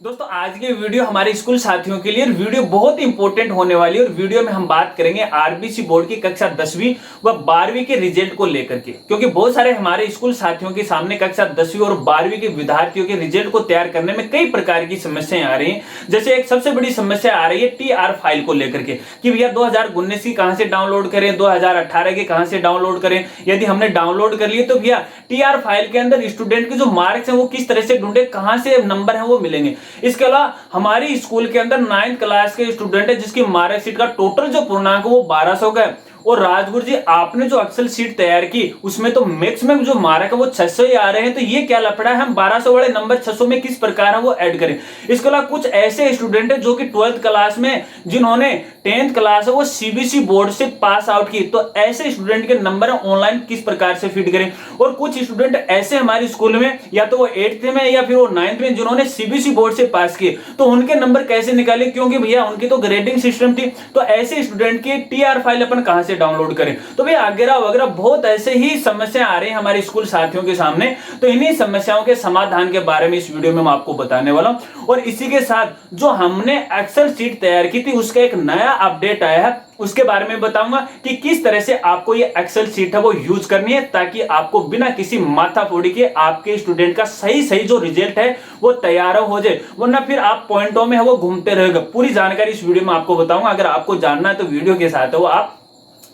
दोस्तों आज की वीडियो हमारे स्कूल साथियों के लिए वीडियो बहुत इंपॉर्टेंट होने वाली है और वीडियो में हम बात करेंगे आरबीसी बोर्ड की कक्षा 10वीं व 12वीं के रिजल्ट को लेकर के, क्योंकि बहुत सारे हमारे स्कूल साथियों के सामने कक्षा 10वीं और 12वीं के विद्यार्थियों के रिजल्ट को तैयार करने में कई प्रकार की समस्याएं आ रही हैं। जैसे एक सबसे बड़ी समस्या आ रही है टीआर फाइल को लेकर के कि भैया 2019 की कहां से डाउनलोड करें, 2018 के कहां से डाउनलोड करें। यदि हमने डाउनलोड कर लिए तो भैया टीआर फाइल के अंदर स्टूडेंट के जो मार्क्स हैं वो किस तरह से ढूंढे, कहां से नंबर है वो मिलेंगे। इसके अलावा हमारी स्कूल के अंदर 9th क्लास के स्टूडेंट है जिसकी मार्कशीट का टोटल जो पूर्णांक है वो 1200 का है। और राजगुरु जी आपने जो एक्सेल शीट तैयार की उसमें तो मैक्सिमम जो मार्क है वो 600 ही आ रहे हैं, तो ये क्या लफड़ा है, हम 1200 वाले नंबर 600 में किस प्रकार है वो ऐड करें। इसके अलावा कुछ ऐसे स्टूडेंट है जो कि 12th क्लास में जिन्होंने 10th क्लास है वो सीबीएसई बोर्ड से पास आउट की, तो ऐसे स्टूडेंट के नंबर ऑनलाइन किस प्रकार से फीड करें। और कुछ स्टूडेंट ऐसे हमारे स्कूल में या तो वो 8th में या फिर वो 9th में जिन्होंने सीबीएसई बोर्ड से पास किए, तो उनके नंबर कैसे निकाले, क्योंकि भैया उनकी तो ग्रेडिंग सिस्टम थी। तो ऐसे स्टूडेंट की टीआर फाइल अपन कहां से डाउनलोड करें। तो भैया वगैरह वगैरह बहुत ऐसे ही समस्या आ रही है हमारे स्कूल साथियों के सामने। तो इन्हीं समस्याओं के समाधान के बारे में इस वीडियो में मैं आपको बताने वाला हूं। और इसी के साथ जो हमने एक्सेल शीट तैयार की थी उसका एक नया अपडेट आया है, उसके बारे में बताऊंगा कि किस तरह से आपको ये एक्सेल शीट है वो यूज करनी है ताकि आपको बिना किसी माथाफोड़ी के आपके स्टूडेंट का सही सही जो रिजल्ट है वो तैयार हो जाए, वरना फिर आप पॉइंटों में है वो घूमते रहेगा। पूरी जानकारी इस वीडियो में आपको बताऊंगा। अगर आपको जानना है तो वीडियो के साथ है वो आप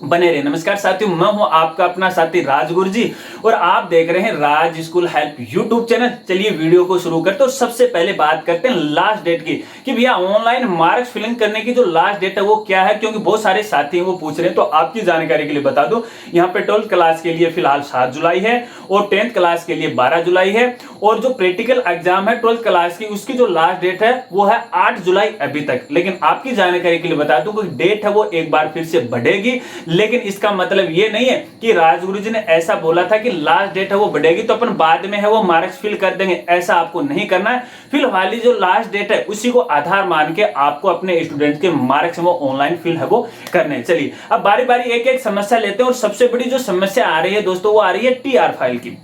बने रहे। नमस्कार साथियों, मैं हूं आपका अपना साथी राजगुरु जी और आप देख रहे हैं राज स्कूल हेल्प यूट्यूब चैनल। चलिए वीडियो को शुरू करते हैं। और सबसे पहले बात करते हैं लास्ट डेट की कि भैया ऑनलाइन मार्क्स फिलिंग करने की जो लास्ट डेट है वो क्या है, क्योंकि बहुत सारे साथी वो पूछ रहे हैं। तो आपकी जानकारी के लिए बता दूं, यहाँ पे 12th क्लास के लिए फिलहाल 7 जुलाई है और 10th क्लास के लिए 12 जुलाई है। और जो प्रैक्टिकल एग्जाम है 12th क्लास की उसकी जो लास्ट डेट है वो है 8 जुलाई अभी तक। लेकिन आपकी जानकारी के लिए बता दूं कि डेट है वो एक बार फिर से बढ़ेगी, लेकिन इसका मतलब ये नहीं है कि राजगुरु जी ने ऐसा बोला था कि लास्ट डेट है वो बढ़ेगी तो अपन बाद में है वो मार्क्स फिल कर देंगे। ऐसा आपको नहीं करना है। फिलहाल जो लास्ट डेट है उसी को आधार मान के आपको अपने स्टूडेंट के मार्क्स वो ऑनलाइन फिल है वो करने। चलिए अब बारी बारी एक एक समस्या लेते हैं। और सबसे बड़ी जो समस्या आ रही है दोस्तों वो आ रही है टीआर फाइल की।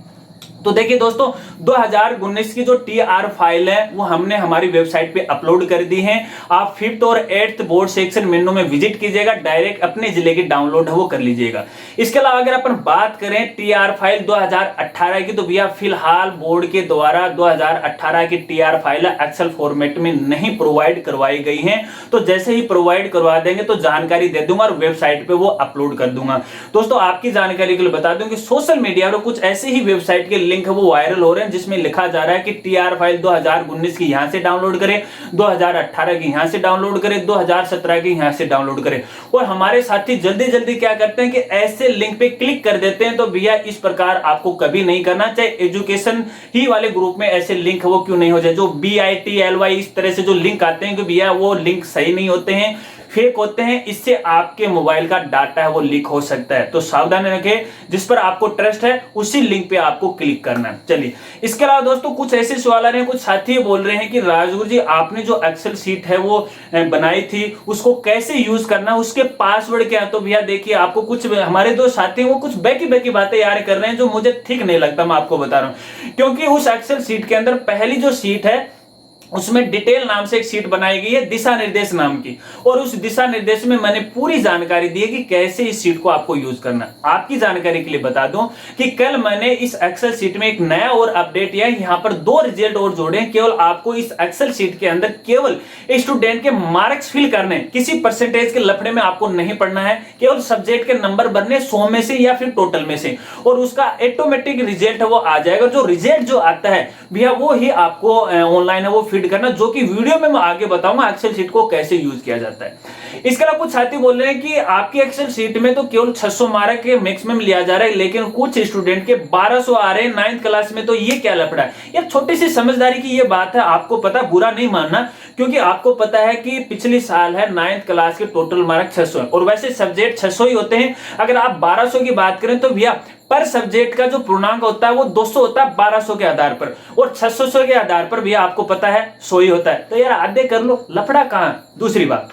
तो देखिए दोस्तों 2019 की जो टीआर फाइल है वो हमने हमारी वेबसाइट पे अपलोड कर दी है। आप 5th और 8th बोर्ड सेक्शन मेनू में विजिट कीजिएगा, डायरेक्ट अपने जिले की डाउनलोड है वो कर लीजिएगा। इसके अलावा अगर अपन बात करें टीआर फाइल 2018 की, तो भैया फिलहाल बोर्ड के द्वारा 2018 की टीआर फाइल एक्सेल फॉर्मेट में नहीं प्रोवाइड करवाई गई है। तो जैसे ही प्रोवाइड करवा देंगे तो जानकारी दे दूंगा और वेबसाइट पे वो अपलोड कर दूंगा। दोस्तों आपकी जानकारी के लिए बता दूं कि सोशल मीडिया पर कुछ ऐसे ही वेबसाइट के लिंक है वो वायरल हो रहे हैं जिसमें लिखा जा रहा है कि टीआर फाइल 2019 की यहां से डाउनलोड करें, 2018 की यहां से डाउनलोड करें, 2017 की यहां से डाउनलोड करें। और हमारे साथी जल्दी जल्दी क्या करते हैं कि ऐसे लिंक पे क्लिक कर देते हैं। तो भैया इस प्रकार आपको कभी नहीं करना, चाहे एजुकेशन ही वाले ग्रुप में ऐसे लिंक वो क्यों नहीं हो जाए। जो BITLY इस तरह से जो लिंक आते हैं कि भैया वो लिंक सही नहीं होते हैं, फेक होते हैं, इससे आपके मोबाइल का डाटा है वो लीक हो सकता है। तो सावधान रखें, जिस पर आपको ट्रस्ट है उसी लिंक पे आपको क्लिक करना है। चलिए इसके अलावा दोस्तों कुछ ऐसे सवाल आ रहे हैं, कुछ साथी बोल रहे हैं कि राजगुरु जी आपने जो एक्सेल शीट है वो बनाई थी उसको कैसे यूज करना है, उसके पासवर्ड क्या है। तो भैया देखिए आपको कुछ हमारे दो साथी वो कुछ बैकी बैकी बातें यार कर रहे हैं जो मुझे ठीक नहीं लगता। मैं आपको बता रहा हूं क्योंकि उस एक्सेल शीट के अंदर पहली जो शीट है उसमें डिटेल नाम से एक शीट बनाई गई है दिशा निर्देश नाम की, और उस दिशा निर्देश में मैंने पूरी जानकारी दी है कि कैसे इस शीट को आपको यूज करना। आपकी जानकारी के लिए बता दूं कि कल मैंने इस एक्सेल शीट में एक नया और अपडेट किया है। यहां पर 2 रिजल्ट और जोड़े। केवल आपको इस एक्सेल शीट के अंदर केवल स्टूडेंट के मार्क्स फिल करने, किसी परसेंटेज के लफड़े में आपको नहीं पढ़ना है। केवल सब्जेक्ट के नंबर भरने 100 में से या फिर टोटल में से, और उसका ऑटोमेटिक रिजल्ट है वो आ जाएगा। जो रिजल्ट जो आता है भैया वो ही आपको ऑनलाइन है वो करना, जो कि वीडियो में मैं आगे बताऊंगा एक्सेल शीट को कैसे यूज किया जाता है। इसके अलावा कुछ साथी बोल रहे हैं कि आपकी एक्सेल शीट में तो केवल 600 मार्क के मैक्सिमम लिया जा रहा है, लेकिन कुछ स्टूडेंट के 1200 आ रहे हैं 9th क्लास में, तो ये क्या लफड़ा है। यार छोटी सी समझदारी की ये बात है, आपको पता, बुरा नहीं मानना, क्योंकि आपको पता है कि पिछली साल है 9th क्लास के टोटल मार्क 600 है और वैसे सब्जेक्ट 600 ही होते हैं। अगर आप 1200 की बात करें तो भैया पर सब्जेक्ट का जो पूर्णांक होता है वो 200 होता है 1200 के आधार पर, और 600 के आधार पर भी आपको पता है 100 ही होता है। तो यार आधे कर लो, लफड़ा कहां। दूसरी बात,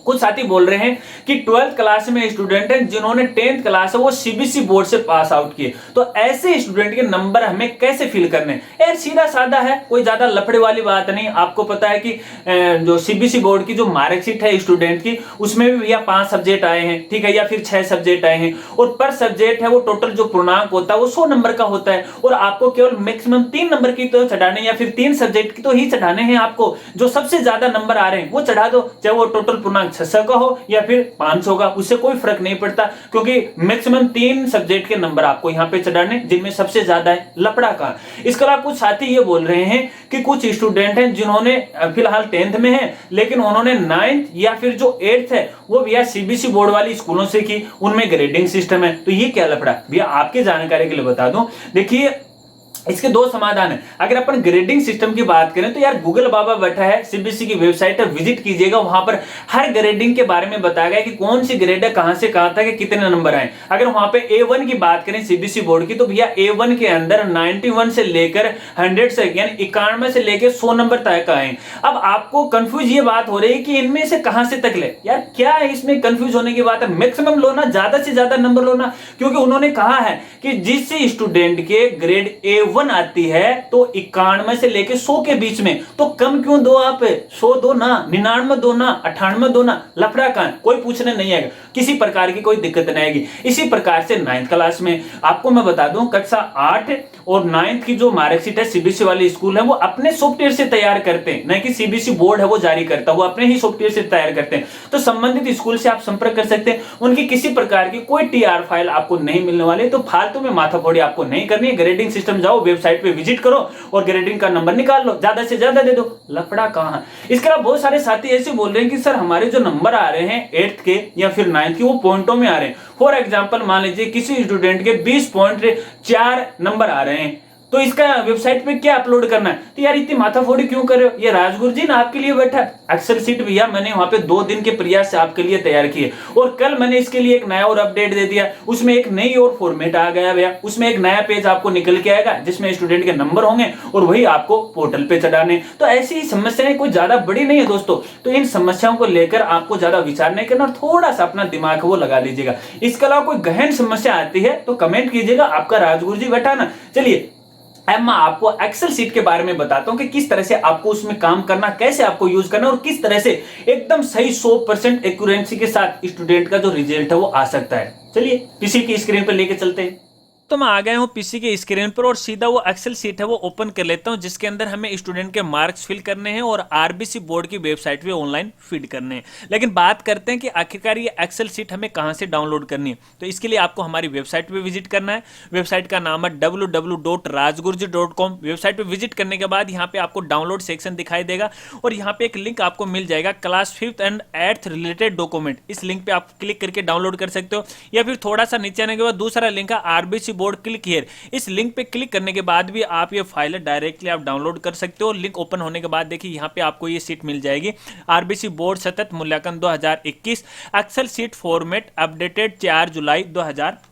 कुछ साथी बोल रहे हैं कि 12th क्लास में स्टूडेंट हैं जिन्होंने 10th क्लास है वो सीबीएसई बोर्ड से पास आउट किए, तो ऐसे स्टूडेंट के नंबर हमें कैसे फिल करने हैं? यार सीधा साधा है, कोई ज्यादा लफड़े वाली बात नहीं। आपको पता है कि जो सीबीएसई बोर्ड की जो मार्कशीट है स्टूडेंट की, उसमें भी भैया 5 सब्जेक्ट आए हैं, ठीक है, या फिर 6 सब्जेक्ट आए हैं, और पर सब्जेक्ट है वो टोटल जो पूर्णांक होता है वो 100 नंबर का होता है, और आपको केवल मैक्सिमम 3 नंबर की तो चढ़ाने या फिर 3 सब्जेक्ट की तो ही चढ़ाने हैं। आपको जो सबसे ज्यादा नंबर आ रहे हैं वो चढ़ा दो, चाहे वो टोटल पूर्णांक 600 का हो या फिर 500 का, उससे कोई फर्क नहीं पड़ता, क्योंकि मैक्सिमम 3 सब्जेक्ट के नंबर आपको यहाँ पे चढ़ाने, जिनमें सबसे ज्यादा है। लफड़ा का इसके अलावा कुछ साथी ये बोल रहे हैं कि कुछ स्टूडेंट हैं जिन्होंने फिलहाल 10th में है, लेकिन उन्होंने 9th या फिर जो 8th है वो भैया सीबीएसई बोर्ड वाली स्कूलों से की, उनमें ग्रेडिंग सिस्टम है। तो ये क्या लफड़ा भैया, आपकी जानकारी के लिए बता दूं, देखिए इसके 2 समाधान है। अगर अपन ग्रेडिंग सिस्टम की बात करें तो यार गूगल बाबा बैठा है, सीबीएसई की वेबसाइट पर विजिट कीजिएगा, वहां पर हर ग्रेडिंग के बारे में बताया गया कि कौन सी ग्रेड है, कहां से कहां तक कितने नंबर आए। अगर वहां पे A1 की बात करें सीबीएसई बोर्ड की, तो भैया A1 के अंदर 91 से लेकर 100 से यानी 91 से लेकर 100 नंबर तक आए। अब आपको कंफ्यूज ये बात हो रही है कि इनमें से कहां से तक ले, यार क्या है इसमें कंफ्यूज होने की बात है? मैक्सिमम लो ना, ज्यादा से ज्यादा नंबर लो ना, क्योंकि उन्होंने कहा है कि जिस स्टूडेंट के ग्रेड A1 आती है तो 91 से लेके 100 के बीच में, तो कम क्यों दो आप? 100 दो ना, 99 दो ना, 98 दो ना, लफड़ा कहां? कोई पूछने नहीं आएगा, किसी प्रकार की कोई दिक्कत नहीं आएगी। इसी प्रकार से 9th क्लास में आपको मैं बता दूं, कक्षा 8 और 9th की जो मार्कशीट है सीबीएसई वाली स्कूल है वो अपने सॉफ्टवेयर से तैयार करते हैं, नहीं कि सीबीएसई बोर्ड है वो जारी करता है, वो अपने ही सॉफ्टवेयर से तैयार करते हैं। तो संबंधित स्कूल से आप संपर्क कर सकते हैं, उनकी किसी प्रकार की कोई टीआर फाइल आपको नहीं मिलने वाली। तो फालतू में माथाफोड़ी आपको नहीं करनी है। ग्रेडिंग सिस्टम जाओ, वेबसाइट पे विजिट करो और ग्रेडिंग का नंबर निकाल लो, ज्यादा से ज्यादा दे दो, लफड़ा कहां? इसके अलावा बहुत सारे साथी ऐसे बोल रहे हैं कि सर हमारे जो नंबर आ रहे हैं 8th के या फिर 9th के वो पॉइंटों में आ रहे हैं। फॉर एग्जांपल मान लीजिए किसी स्टूडेंट के 20.4 नंबर आ रहे हैं, तो इसका वेबसाइट पे क्या अपलोड करना है? तो यार इतनी माथाफोड़ी क्यों कर रहे हो? ये राजगुरु जी ना आपके लिए बैठा है। एक्सेल सीट भैया मैंने वहां पे 2 दिन के प्रयास से आपके लिए तैयार किए, और कल मैंने इसके लिए एक नया और अपडेट दे दिया, उसमें एक नई और फॉर्मेट आ गया भैया, उसमें एक नया पेज आपको निकल के आएगा जिसमें स्टूडेंट के नंबर होंगे और वही आपको पोर्टल पे चढ़ाने। तो ऐसी ही समस्याएं कोई ज्यादा बड़ी नहीं है दोस्तों, तो इन समस्याओं को लेकर आपको ज्यादा विचार नहीं करना, थोड़ा सा अपना दिमाग वो लगा लीजिएगा। इसके अलावा कोई गहन समस्या आती है तो कमेंट कीजिएगा, आपका राजगुरु जी बैठा ना। चलिए अब मैं आपको एक्सेल शीट के बारे में बताता हूं कि किस तरह से आपको उसमें काम करना, कैसे आपको यूज करना और किस तरह से एकदम सही 100% एक्यूरेंसी के साथ स्टूडेंट का जो रिजल्ट है वो आ सकता है। चलिए पीसी की स्क्रीन पर लेके चलते हैं। तो मैं आ गया हूँ पीसी के स्क्रीन पर और सीधा वो एक्सेल शीट है वो ओपन कर लेता हूँ, जिसके अंदर हमें स्टूडेंट के मार्क्स फिल करने हैं और आरबीसी बोर्ड की वेबसाइट पे ऑनलाइन फीड करने हैं। लेकिन बात करते हैं कि आखिरकार ये एक्सेल शीट हमें कहाँ से डाउनलोड करनी है। तो इसके लिए आपको हमारी वेबसाइट पे विजिट करना है। वेबसाइट का नाम है www.rajgurji.com। वेबसाइट पे विजिट करने के बाद यहाँ पे आपको डाउनलोड सेक्शन दिखाई देगा और यहाँ पे एक लिंक आपको मिल जाएगा, class 5th and 8th related document. इस लिंक पे आप क्लिक करके डाउनलोड कर सकते हो, या फिर थोड़ा सा नीचे आने के बाद दूसरा लिंक है आरबीसी बोर्ड क्लिक हियर। इस लिंक पे क्लिक करने के बाद भी आप ये फाइल डायरेक्टली आप डाउनलोड कर सकते हो। लिंक ओपन होने के बाद देखिए यहाँ पे आपको ये शीट मिल जाएगी, आरबीसी बोर्ड सतत मूल्यांकन 2021 एक्सेल शीट फॉर्मेट अपडेटेड 4 जुलाई 2021।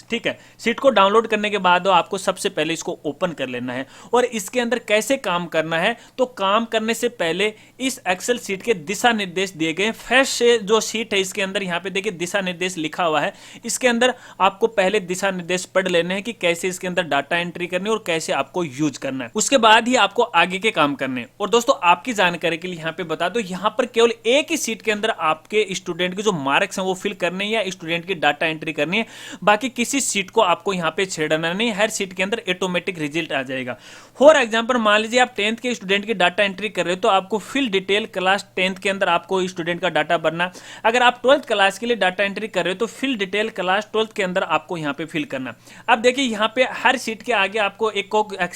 ठीक है, शीट को डाउनलोड करने के बाद आपको सबसे पहले इसको ओपन कर लेना है और इसके अंदर कैसे काम करना है। तो काम करने से पहले इस एक्सेल शीट के दिशा निर्देश दिए गए। फर्स्ट जो शीट है इसके अंदर यहाँ पे देखिए दिशा निर्देश लिखा हुआ है, इसके अंदर आपको पहले दिशा निर्देश पढ़ लेने हैं कि कैसे इसके अंदर डाटा एंट्री करनी है और कैसे आपको यूज करना है। उसके बाद ही आपको आगे के काम करने हैं। और दोस्तों आपकी जानकारी के लिए यहाँ पे बता दो, यहाँ पर केवल एक ही शीट के अंदर आपके स्टूडेंट के जो मार्क्स हैं वो फिल करने हैं या स्टूडेंट की डाटा एंट्री करनी है। बाकी किसी सीट को आपको यहां पे छेड़ना नहीं, हर सीट के अंदर ऑटोमेटिक रिजल्ट आ जाएगा। फॉर एग्जांपल मान लीजिए आप 10th के स्टूडेंट की डाटा एंट्री कर रहे हो तो आपको फिल डिटेल क्लास 10th के अंदर आपको स्टूडेंट का डाटा भरना। अगर आप 12th क्लास के लिए डाटा एंट्री कर रहे हो तो फिल डिटेल क्लास 12th के अंदर आपको यहां पे फिल करना। अब देखिए यहां पे हर सीट के आगे आपको एक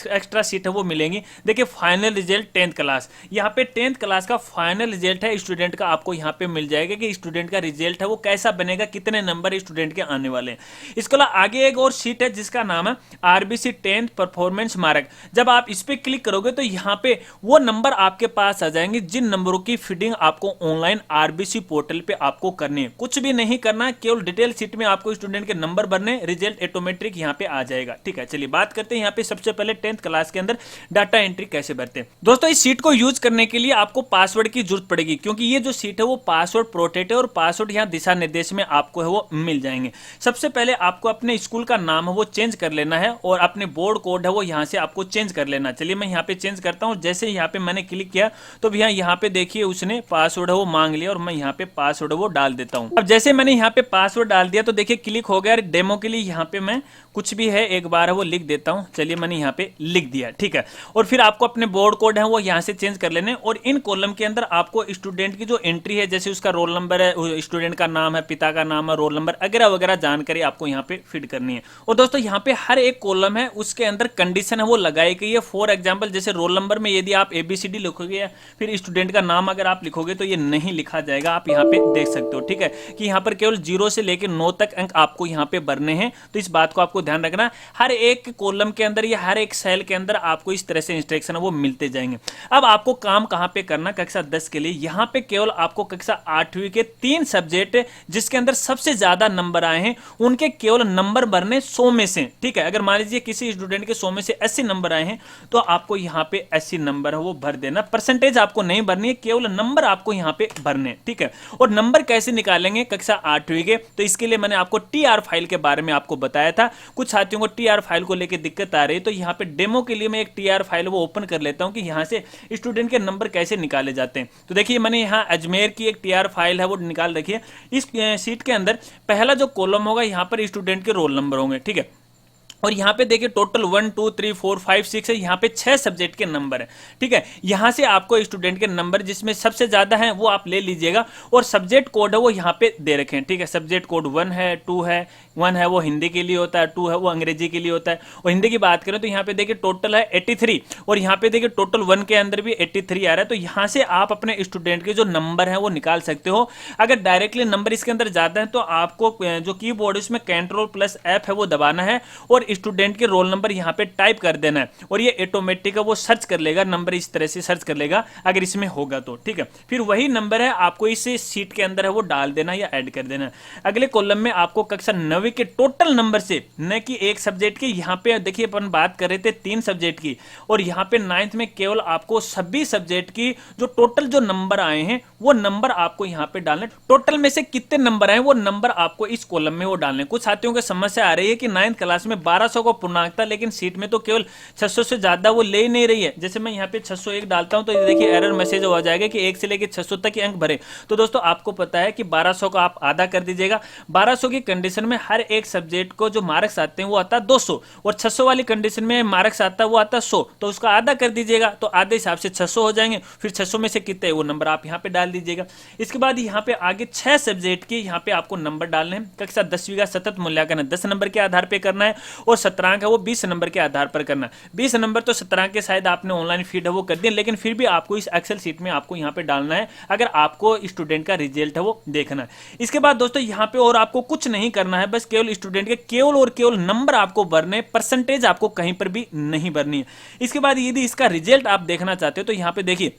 एक्स्ट्रा सीट है वो मिलेंगी। देखिए फाइनल रिजल्ट 10th क्लास, यहाँ पे 10th क्लास का फाइनल रिजल्ट है स्टूडेंट का, आपको यहाँ पे मिल जाएगा कि स्टूडेंट का रिजल्ट है वो कैसा बनेगा, कितने नंबर स्टूडेंट के आने वाले हैं। इसके अलावा आगे एक और शीट है जिसका नाम है आरबीसी 10th परफॉर्मेंस मार्क। जब आप इस पे क्लिक करोगे तो यहाँ पे वो नंबर आपके पास आ जाएंगे जिन नंबरों की फीडिंग आपको ऑनलाइन आरबीसी पोर्टल पे आपको करनी है। कुछ भी नहीं करना, केवल डिटेल शीट में आपको स्टूडेंट के नंबर भरने, रिजल्ट ऑटोमेटिक यहाँ पे आ जाएगा। ठीक है, चलिए बात करते हैं यहाँ पे सबसे पहले 10th क्लास के अंदर डाटा एंट्री कैसे भरते हैं। दोस्तों इस शीट को यूज करने के लिए आपको पासवर्ड की जरूरत पड़ेगी, क्योंकि ये जो शीट है वो पासवर्ड प्रोटेक्ट है और पासवर्ड यहाँ दिशा निर्देश में आपको है वो मिल जाएंगे। सबसे पहले आपको अपने स्कूल का नाम है वो चेंज कर लेना है और अपने बोर्ड कोड है वो यहाँ से आपको चेंज कर लेना। चलिए मैं यहाँ पे चेंज करता हूँ। जैसे यहाँ पे मैंने क्लिक किया तो भैया यहाँ पे देखिए उसने पासवर्ड है वो मांग लिया और मैं यहाँ पे पासवर्ड वो डाल देता हूँ। अब जैसे मैंने यहाँ पे पासवर्ड डाल दिया तो देखिए क्लिक हो गया। डेमो के लिए यहाँ पे मैं कुछ भी है एक बार है वो लिख देता हूँ। चलिए मैंने यहाँ पे लिख दिया। ठीक है, और फिर आपको अपने बोर्ड कोड है वो यहाँ से चेंज कर लेने और इन कॉलम के अंदर आपको स्टूडेंट की जो एंट्री है, जैसे उसका रोल नंबर है, स्टूडेंट का नाम है, पिता का नाम है, रोल नंबर वगैरह वगैरह जानकारी आपको यहाँ पे फिट करनी है। और दोस्तों यहाँ पे हर एक कॉलम है उसके अंदर कंडीशन है वो लगाई गई है। फॉर एग्जाम्पल जैसे रोल नंबर में यदि आप ABCD लिखोगे फिर स्टूडेंट का नाम अगर आप लिखोगे तो ये नहीं लिखा जाएगा। आप यहाँ पे देख सकते हो। ठीक है, कि यहाँ पर केवल 0 से लेकर 9 तक अंक आपको यहाँ पे भरने हैं, तो इस बात को आपको ध्यान रखना। हर एक कॉलम के अंदर या हर एक सेल के अंदर आपको इस तरह से इंस्ट्रक्शन वो मिलते जाएंगे। अब आपको काम कहाँ पे करना, कक्षा 10 के लिए यहाँ पे केवल आपको कक्षा 8वीं के 3 सब्जेक्ट जिसके अंदर सबसे ज्यादा नंबर आए हैं उनके केवल नंबर भरने 100 में से। ठीक है, अगर मान लीजिए किसी स्टूडेंट के 100 में से 80 नंबर आए हैं तो आपको यहाँ पे 80 नंबर है वो भर देना। परसेंटेज आपको नहीं भरनी है, केवल नंबर आपको यहाँ पे भरने। ठीक है, और नंबर कैसे निकालेंगे कक्षा 8वीं के, तो इसके लिए मैंने आपको TR फाइल के बारे में आपको बताया था। कुछ साथियों को TR फाइल को लेकर दिक्कत आ रही है, तो यहाँ पे डेमो के लिए मैं एक TR फाइल वो ओपन कर लेता हूँ कि यहाँ से स्टूडेंट के नंबर कैसे निकाले जाते हैं। तो देखिए मैंने यहाँ अजमेर की एक TR फाइल है वो निकाल रखी है। इस शीट के अंदर पहला जो कॉलम होगा यहाँ पर स्टूडेंट के रोल नंबर होंगे। ठीक है, और यहाँ पे देखिए टोटल 1 2 3 4 5 6 है, यहाँ पे 6 सब्जेक्ट के नंबर है। ठीक है, यहाँ से आपको स्टूडेंट के नंबर जिसमें सबसे ज्यादा है वो आप ले लीजिएगा और सब्जेक्ट कोड है वो यहाँ पे दे रखे हैं। ठीक है, सब्जेक्ट कोड 1 है, 2 है, 1 है वो हिंदी के लिए होता है, 2 है वो अंग्रेजी के लिए होता है। और हिंदी की बात करें तो यहाँ पे देखिए टोटल है 83 और यहाँ पे देखिए टोटल 1 के अंदर भी 83 आ रहा है। तो यहाँ से आप अपने स्टूडेंट के जो नंबर है वो निकाल सकते हो। अगर डायरेक्टली नंबर इसके अंदर ज्यादा है तो आपको जो कीबोर्ड उसमें Ctrl+F है वो दबाना है और स्टूडेंट के रोल नंबर यहाँ पे टाइप कर देना है और ये ऑटोमेटिक वो सर्च कर लेगा, नंबर इस तरह से सर्च कर लेगा अगर इसमें होगा तो। ठीक है, फिर वही नंबर है आपको इस शीट के अंदर है वो डाल देना या ऐड कर देना। अगले कॉलम में आपको कक्षा 9वीं के टोटल नंबर से, न कि एक सब्जेक्ट के, यहाँ पे देखिए अपन बात कर रहे थे 3 सब्जेक्ट की और यहाँ पे 9th में केवल आपको सभी सब्जेक्ट की जो टोटल जो नंबर आए हैं वो नंबर आपको यहाँ पे डालने। टोटल में से कितने नंबर आए वो नंबर आपको इस कॉलम में वो डालने। कुछ साथियों की समस्या आ रही है कि 9th क्लास में 1200 को पूर्णांक था लेकिन सीट में तो केवल 600 से ज्यादा वो ले नहीं रही है। जैसे मैं यहाँ पे 601 डालता हूं तो ये देखिए एरर मैसेज आ जाएगा कि 1 से लेकर 600 तक के अंक भरे। तो दोस्तों आपको पता है कि 1200 का आप आधा कर दीजिएगा। 1200 की कंडीशन में हर एक सब्जेक्ट को जो मार्क्स आते हैं वो आता है 200 और 600 वाली कंडीशन में मार्क्स आता है वो आता है 100, तो उसका आधा कर दीजिएगा तो आधे हिसाब से 600 हो जाएंगे। फिर 600 में से कितने वो नंबर आप यहाँ पे डाल दीजिएगा। इसके बाद यहाँ पे आगे 6 सब्जेक्ट के यहाँ पे आपको नंबर डालने हैं। कक्षा 10वीं का सतत मूल्यांकन है 10 नंबर के आधार पे करना है और सत्रांक है वो 20 नंबर के आधार पर करना। 20 नंबर तो सत्रांक के शायद आपने ऑनलाइन फीड है वो कर दिया, लेकिन फिर भी आपको इस एक्सेल सीट में आपको यहाँ पे डालना है अगर आपको स्टूडेंट का रिजल्ट है वो देखना है। इसके बाद दोस्तों यहाँ पे और आपको कुछ नहीं करना है, बस केवल स्टूडेंट के केवल और केवल नंबर आपको भरने, परसेंटेज आपको कहीं पर भी नहीं भरनी है। इसके बाद यदि इसका रिजल्ट आप देखना चाहते हो तो यहाँ पे देखिए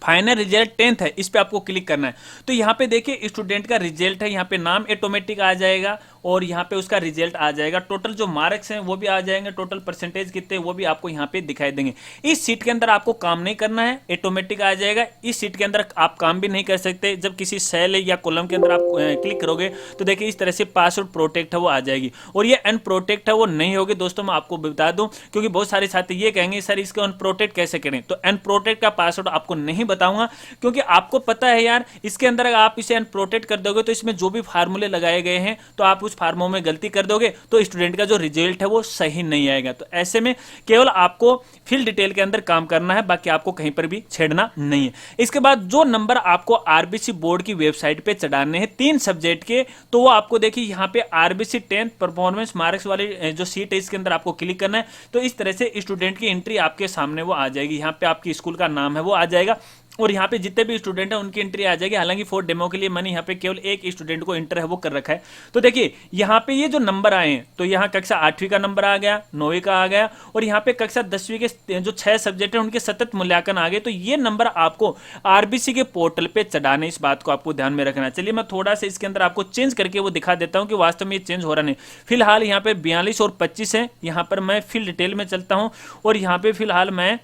फाइनल रिजल्ट 10th है, इस पे आपको क्लिक करना है। तो यहाँ पे देखिए स्टूडेंट का रिजल्ट है, यहाँ पे नाम ऑटोमेटिक आ जाएगा और यहाँ पे उसका रिजल्ट आ जाएगा। टोटल जो मार्क्स हैं वो भी आ जाएंगे, टोटल परसेंटेज कितने वो भी आपको यहाँ पे दिखाई देंगे। इस सीट के अंदर आपको काम नहीं करना है, ऑटोमेटिक आ जाएगा। इस सीट के अंदर आप काम भी नहीं कर सकते। जब किसी सेल या कॉलम के अंदर आप क्लिक करोगे तो देखिए इस तरह से पासवर्ड प्रोटेक्ट है वो आ जाएगी और ये अनप्रोटेक्ट है वो नहीं होगी। दोस्तों मैं आपको बता दूं क्योंकि बहुत सारे छात्र ये कहेंगे सर इसको अनप्रोटेक्ट कैसे करें, तो अनप्रोटेक्ट का पासवर्ड आपको नहीं बताऊंगा क्योंकि आपको पता है यार इसके अंदर अगर आप इसे अनप्रोटेक्ट कर दोगे तो इसमें जो भी फार्मूले लगाए गए हैं तो आप उस फार्मूलों में गलती कर दोगे तो स्टूडेंट का जो रिजल्ट है वो सही नहीं आएगा। तो ऐसे में केवल आपको फिल डिटेल के अंदर काम करना है, बाकी आपको कहीं पर भी छेड़ना नहीं है। इसके बाद जो नंबर आपको आरबीसी बोर्ड की वेबसाइट पे चढ़ाने हैं 3 सब्जेक्ट के, तो वो आपको देखिए यहाँ पे आरबीसी 10th परफॉर्मेंस मार्क्स वाली जो सीट है इसके अंदर आपको क्लिक करना है। तो इस तरह से स्टूडेंट की एंट्री आपके सामने वो आ जाएगी। यहाँ पे आपकी स्कूल का नाम है वो आ जाएगा। और यहाँ पे जितने भी स्टूडेंट हैं उनकी एंट्री आ जाएगी। हालांकि फॉर डेमो के लिए मैंने यहाँ पे केवल एक स्टूडेंट को इंटर है वो कर रखा है। तो देखिए यहाँ पे ये जो नंबर आए हैं, तो यहाँ कक्षा 8वीं का नंबर आ गया, 9वीं का आ गया, और यहाँ पे कक्षा 10वीं के जो 6 सब्जेक्ट हैं उनके सतत मूल्यांकन आ गए। तो ये नंबर आपको आरबीसी के पोर्टल पे चढ़ाने, इस बात को आपको ध्यान में रखना है। चलिए मैं थोड़ा सा इसके अंदर आपको चेंज करके वो दिखा देता हूँ कि वास्तव में ये चेंज हो रहा नहीं। फिलहाल यहाँ पे 42 और 25 है। यहाँ पर मैं फिल डिटेल में चलता हूँ और यहाँ पे फिलहाल मैं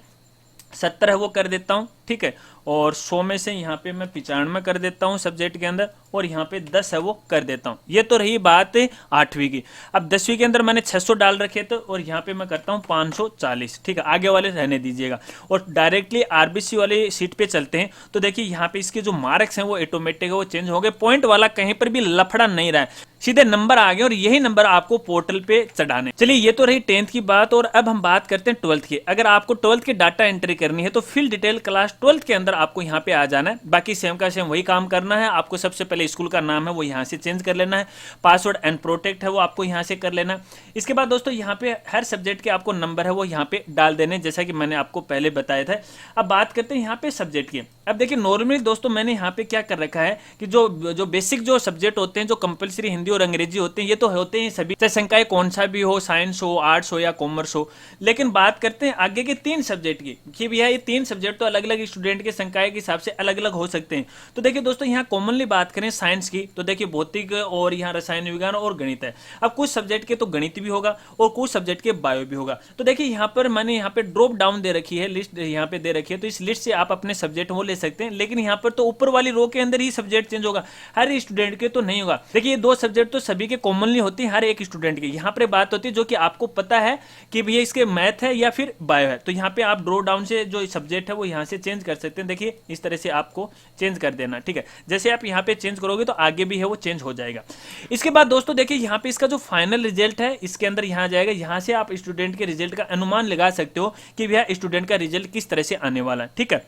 70 है वो कर देता हूँ, ठीक है। और 100 में से यहाँ पे मैं 95 कर देता हूँ सब्जेक्ट के अंदर, और यहाँ पे 10 है वो कर देता हूँ। ये तो रही बात 8वीं की। अब 10वीं के अंदर मैंने 600 डाल रखे थे और यहाँ पे मैं करता हूँ 540, ठीक है। आगे वाले रहने दीजिएगा और डायरेक्टली आरबीसी वाली सीट पे चलते हैं। तो देखिए यहाँ पे इसके जो मार्क्स हैं वो ऑटोमेटिक है वो चेंज हो गए। पॉइंट वाला कहीं पर भी लफड़ा नहीं रहा है, सीधे नंबर आ गए और यही नंबर आपको पोर्टल पे चढ़ाने। चलिए ये तो रही 10th की बात, और अब हम बात करते हैं 12th की। अगर आपको 12th की डाटा एंट्री करनी है तो फिल डिटेल क्लास 12th के अंदर आपको यहाँ पे आ जाना है। बाकी सेम का सेम वही काम करना है। आपको सबसे पहले स्कूल का नाम है वो यहाँ से चेंज कर लेना है, पासवर्ड एंड प्रोटेक्ट है वो आपको यहाँ से कर लेना है। इसके बाद दोस्तों यहाँ पे हर सब्जेक्ट के आपको नंबर है वो यहाँ पे डाल देने, जैसा कि मैंने आपको पहले बताया था। अब बात करते हैं यहाँ पे सब्जेक्ट की। अब देखिए नॉर्मली दोस्तों मैंने यहाँ पे क्या कर रखा है कि जो बेसिक जो सब्जेक्ट होते हैं, जो कंपलसरी हिंदी और अंग्रेजी होते हैं, ये तो होते हैं सभी, चाहे संकाय कौन सा भी हो, साइंस हो, आर्ट्स हो या कॉमर्स हो। लेकिन बात करते हैं आगे के 3 सब्जेक्ट की कि भैया ये 3 सब्जेक्ट तो अलग अलग स्टूडेंट के संकाय के हिसाब से अलग अलग हो सकते हैं। तो देखिए दोस्तों यहाँ कॉमनली बात करें साइंस की, तो देखिए भौतिक और यहाँ रसायन विज्ञान और गणित है। अब कुछ सब्जेक्ट के तो गणित भी होगा और कुछ सब्जेक्ट के बायो भी होगा। तो देखिए यहाँ पर मैंने यहाँ पे ड्रॉप डाउन दे रखी है, लिस्ट यहाँ पे दे रखी है। तो इस लिस्ट से आप अपने सब्जेक्ट वो ले सकते हैं। लेकिन यहाँ पर तो ऊपर वाली रो के अंदर ही सब्जेक्ट चेंज होगा, हर स्टूडेंट के तो नहीं होगा। देखिए ये 2 सब्जेक्ट तो सभी के कॉमनली होती है, हर एक स्टूडेंट के। यहाँ पर बात होती है जो कि आपको पता है कि भैया इसके मैथ है या फिर बायो है, तो यहाँ पे आप ड्रॉप डाउन से जो सब्जेक्ट है वो यहाँ से चेंज कर सकते हैं। देखिए इस तरह से आपको चेंज कर देना, ठीक है। जैसे आप यहाँ पे चेंज करोगे तो आगे भी है वो चेंज हो जाएगा। इसके बाद दोस्तों देखिए यहाँ पे इसका जो फाइनल रिजल्ट है इसके अंदर यहाँ जाएगा। यहाँ से आप स्टूडेंट के रिजल्ट का अनुमान लगा सकते हो कि भैया स्टूडेंट का रिजल्ट किस तरह से आने वाला है, ठीक है।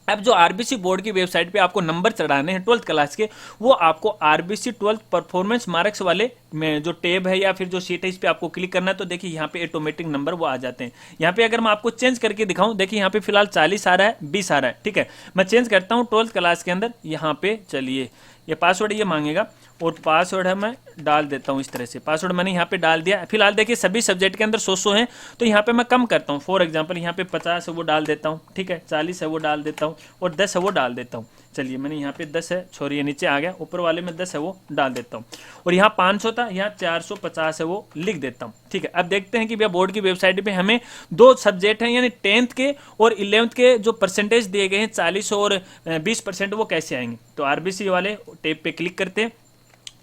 अब जो आरबीसी बोर्ड की वेबसाइट पे आपको नंबर चढ़ाने हैं 12th क्लास के, वो आपको आरबीसी 12th परफॉर्मेंस मार्क्स वाले में जो टैब है या फिर जो शीट है इस पे आपको क्लिक करना है। तो देखिए यहाँ पे ऑटोमेटिक नंबर वो आ जाते हैं। यहाँ पे अगर मैं आपको चेंज करके दिखाऊं, देखिए यहाँ पे फिलहाल 40 आ रहा है, 20 आ रहा है, ठीक है। मैं चेंज करता हूँ 12th क्लास के अंदर। यहाँ पे चलिए ये पासवर्ड ये मांगेगा और पासवर्ड है मैं डाल देता हूँ इस तरह से। पासवर्ड मैंने यहाँ पे डाल दिया। फिलहाल देखिए सभी सब्जेक्ट के अंदर 100 हैं, तो यहाँ पे मैं कम करता हूँ। फॉर एग्जांपल यहाँ पे 50 है वो डाल देता हूँ, ठीक है। 40 है वो डाल देता हूँ और 10 है वो डाल देता हूँ। चलिए मैंने यहाँ पे 10 है, छोड़िए नीचे आ गया, ऊपर वाले में 10 है वो डाल देता हूँ। और यहाँ 500 था, यहाँ 450 है वो लिख देता हूँ, ठीक है। अब देखते हैं कि भैया बोर्ड की वेबसाइट पे हमें 2 सब्जेक्ट हैं यानी 10th के और 11th के जो परसेंटेज दिए गए हैं 40 और 20% वो कैसे आएंगे। तो आरबीसी वाले टैब पे क्लिक करते हैं।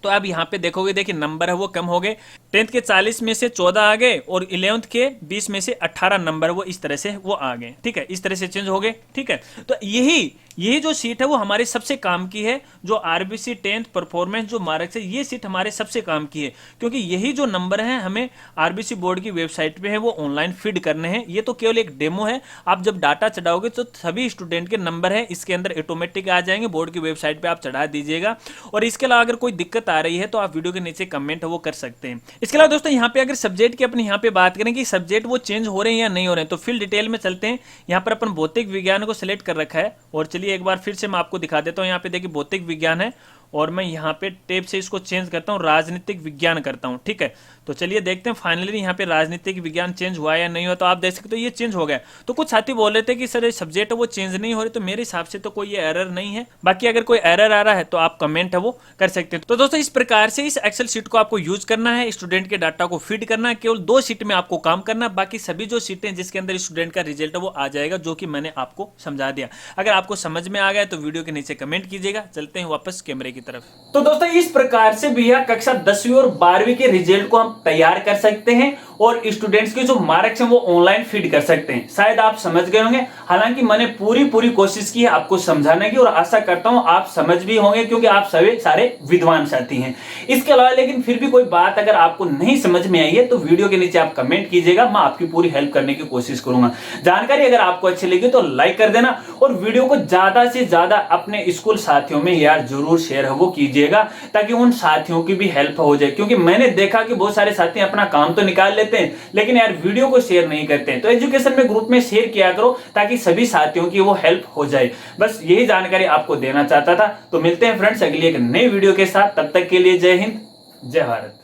तो अब यहाँ पे देखोगे, देखिए नंबर है वो कम हो गए। 10th के 40 में से 14 आ गए और 11th के 20 में से 18 नंबर वो इस तरह से वो आ गए, ठीक है। इस तरह से चेंज हो गए, ठीक है। तो यही जो सीट है वो हमारे सबसे काम की है। जो आरबीसी 10th परफॉर्मेंस जो मार्क्स है, ये सीट हमारे सबसे काम की है, क्योंकि यही जो नंबर है हमें आरबीसी बोर्ड की वेबसाइट पे है वो ऑनलाइन फीड करने हैं। ये तो केवल एक डेमो है। आप जब डाटा चढ़ाओगे तो सभी स्टूडेंट के नंबर है इसके अंदर ऑटोमेटिक आ जाएंगे। बोर्ड की वेबसाइट पे आप चढ़ा दीजिएगा। और इसके अलावा अगर कोई दिक्कत आ रही है तो आप वीडियो के नीचे कमेंट वो कर सकते हैं। इसके अलावा दोस्तों यहाँ पे अगर सब्जेक्ट की अपनी यहाँ पे बात करें कि सब्जेक्ट वो चेंज हो रहे हैं या नहीं हो रहे हैं, तो फिल डिटेल में चलते हैं। यहाँ पर अपन भौतिक विज्ञान को सिलेक्ट कर रखा है और चलिए एक बार फिर से मैं आपको दिखा देता हूँ। यहाँ पे देखिए भौतिक विज्ञान है और मैं यहाँ पे टेप से इसको चेंज करता हूँ, राजनीतिक विज्ञान करता हूँ, ठीक है। तो चलिए देखते हैं फाइनली यहाँ पे राजनीतिक विज्ञान चेंज हुआ या नहीं हुआ। तो आप देख सकते हो ये चेंज हो गया। तो कुछ साथी बोल रहे थे कि सर ये सब्जेक्ट वो चेंज नहीं हो रहे, तो मेरे हिसाब से तो कोई ये एरर नहीं है। बाकी अगर कोई एरर आ रहा है तो आप कमेंट है वो कर सकते हैं। तो दोस्तों इस प्रकार से इस एक्सेल शीट को आपको यूज करना है, स्टूडेंट के डाटा को फीड करना है। केवल 2 शीट में आपको काम करना है, बाकी सभी जो शीटें जिसके अंदर स्टूडेंट का रिजल्ट है वो आ जाएगा, जो कि मैंने आपको समझा दिया। अगर आपको समझ में आ गया तो वीडियो के नीचे कमेंट कीजिएगा। चलते हैं वापस कैमरे की तरफ। तो दोस्तों इस प्रकार से भैया कक्षा 10वीं और 12वीं के रिजल्ट को हम तैयार कर सकते हैं और स्टूडेंट्स के जो मार्क्स हैं वो ऑनलाइन फीड कर सकते हैं। शायद आप समझ गए होंगे। हालांकि मैंने पूरी कोशिश की है आपको समझाने की और आशा करता हूं आप समझ भी होंगे, क्योंकि आप सभी सारे विद्वान साथी हैं। इसके अलावा लेकिन फिर भी कोई बात अगर आपको नहीं समझ में आई है तो वीडियो के नीचे आप कमेंट कीजिएगा, मैं आपकी पूरी हेल्प करने की कोशिश करूंगा। जानकारी अगर आपको अच्छी लगी तो लाइक कर देना और वीडियो को ज्यादा से ज्यादा अपने स्कूल साथियों में यार जरूर शेयर वो कीजिएगा, ताकि उन साथियों की भी हेल्प हो जाए। क्योंकि मैंने देखा कि बहुत सारे साथी अपना काम तो निकाल लेते हैं, लेकिन यार वीडियो को शेयर नहीं करते हैं। तो एजुकेशन में ग्रुप में शेयर किया करो, ताकि सभी साथियों की वो हेल्प हो जाए। बस यही जानकारी आपको देना चाहता था। तो मिलते हैं फ्रेंड्स अगली एक नई वीडियो के साथ, तब तक के लिए जय हिंद, जय भारत।